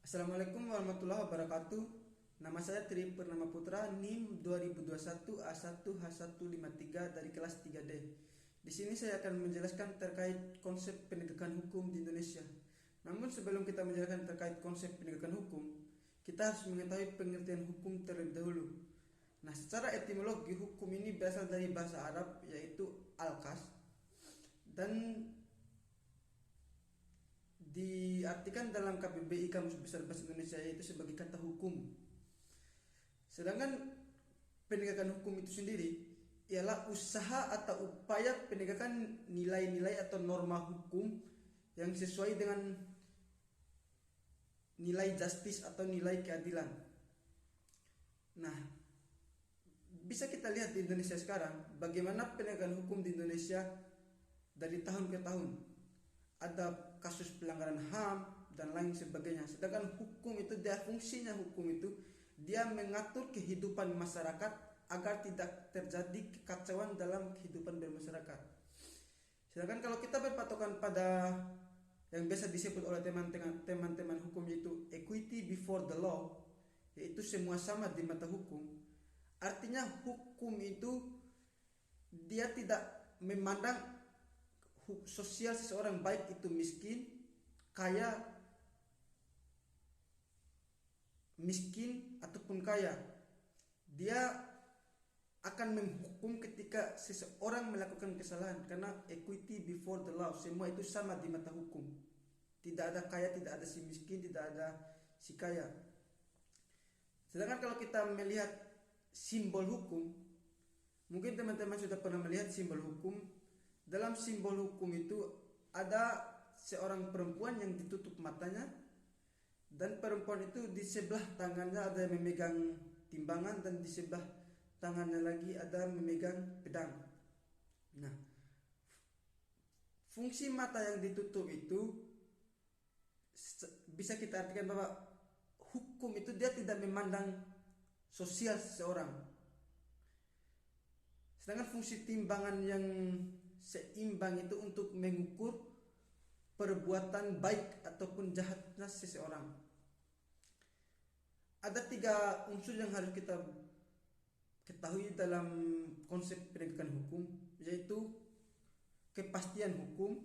Assalamualaikum warahmatullahi wabarakatuh. Nama saya Tri Purnama Putra, NIM 2021 A1H153 dari kelas 3D. Di sini saya akan menjelaskan terkait konsep penegakan hukum di Indonesia. Namun sebelum kita menjelaskan terkait konsep penegakan hukum, kita harus mengetahui pengertian hukum terlebih dahulu. Nah, secara etimologi hukum ini berasal dari bahasa Arab yaitu al-qas dan diartikan dalam KBBI Kamus Besar Bahasa Indonesia yaitu sebagai kata hukum. Sedangkan penegakan hukum itu sendiri ialah usaha atau upaya penegakan nilai-nilai atau norma hukum yang sesuai dengan nilai justice atau nilai keadilan. Nah, bisa kita lihat di Indonesia sekarang bagaimana penegakan hukum di Indonesia dari tahun ke tahun. Ada kasus pelanggaran HAM dan lain sebagainya. Sedangkan hukum itu, dia fungsinya hukum itu dia mengatur kehidupan masyarakat agar tidak terjadi kekacauan dalam kehidupan bermasyarakat. Sedangkan kalau kita berpatokan pada yang biasa disebut oleh teman-teman hukum yaitu equity before the law, yaitu semua sama di mata hukum. Artinya hukum itu dia tidak memandang sosial seseorang, baik itu miskin, kaya, miskin ataupun kaya. Dia akan menghukum ketika seseorang melakukan kesalahan, karena equity before the law, semua itu sama di mata hukum. Tidak ada kaya, tidak ada si miskin, tidak ada si kaya. Sedangkan kalau kita melihat simbol hukum, mungkin teman-teman sudah pernah melihat simbol hukum. Dalam simbol hukum itu ada seorang perempuan yang ditutup matanya, dan perempuan itu di sebelah tangannya ada yang memegang timbangan dan di sebelah tangannya lagi ada memegang pedang. Nah, fungsi mata yang ditutup itu bisa kita artikan bahwa hukum itu dia tidak memandang sosial seseorang. Sedangkan fungsi timbangan yang seimbang itu untuk mengukur perbuatan baik ataupun jahatnya seseorang. Ada 3 unsur yang harus kita ketahui dalam konsep penegakan hukum, yaitu kepastian hukum,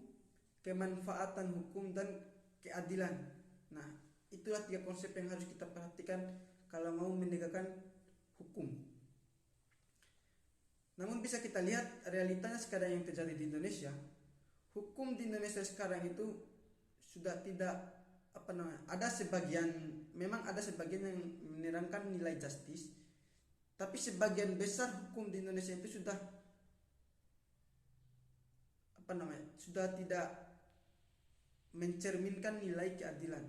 kemanfaatan hukum, dan keadilan. Nah, itulah 3 konsep yang harus kita perhatikan kalau mau menegakkan hukum. Namun bisa kita lihat realitanya sekarang yang terjadi di Indonesia. Hukum di Indonesia sekarang itu sudah tidak ada sebagian, memang ada sebagian yang menerangkan nilai justice, tapi sebagian besar hukum di Indonesia itu sudah tidak mencerminkan nilai keadilan.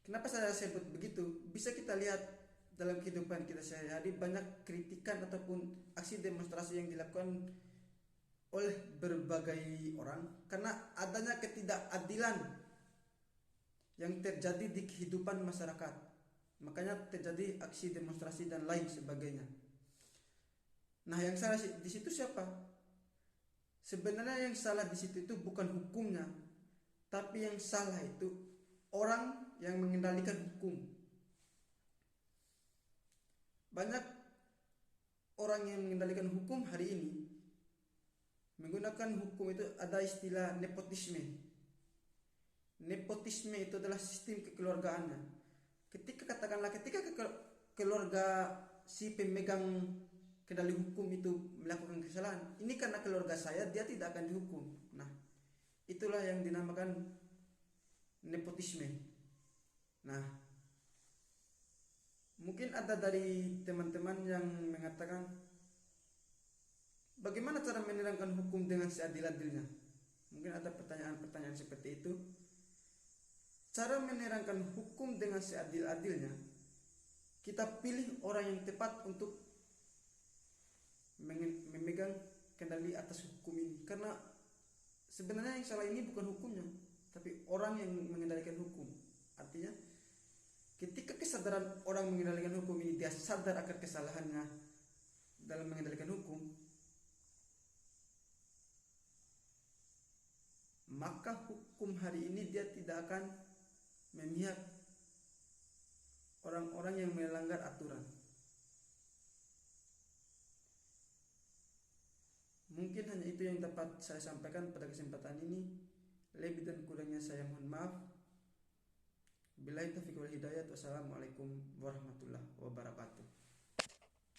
Kenapa saya sebut begitu? Bisa kita lihat dalam kehidupan kita sehari-hari banyak kritikan ataupun aksi demonstrasi yang dilakukan oleh berbagai orang karena adanya ketidakadilan yang terjadi di kehidupan masyarakat. Makanya terjadi aksi demonstrasi dan lain sebagainya. Nah, yang salah di situ siapa? Sebenarnya yang salah di situ itu bukan hukumnya, tapi yang salah itu orang yang mengendalikan hukum. Banyak orang yang mengendalikan hukum hari ini menggunakan hukum itu ada istilah nepotisme. Nepotisme itu adalah sistem kekeluargaannya. Ketika keluarga si pemegang kendali hukum itu melakukan kesalahan, ini karena keluarga saya, dia tidak akan dihukum. Nah, itulah yang dinamakan nepotisme. Nah, mungkin ada dari teman-teman yang mengatakan, bagaimana cara menerangkan hukum dengan seadil-adilnya? Mungkin ada pertanyaan-pertanyaan seperti itu. Cara menerangkan hukum dengan seadil-adilnya, kita pilih orang yang tepat untuk memegang kendali atas hukum ini. Karena sebenarnya yang salah ini bukan hukumnya, tapi orang yang mengendalikan hukum. Artinya ketika kesadaran orang mengendalikan hukum ini, dia sadar akan kesalahannya dalam mengendalikan hukum, maka hukum hari ini dia tidak akan memihak orang-orang yang melanggar aturan. Mungkin hanya itu yang dapat saya sampaikan pada kesempatan ini. Lebih dan kurangnya saya mohon maaf. Billahi taufiq wal hidayah. Wassalamualaikum warahmatullahi wabarakatuh.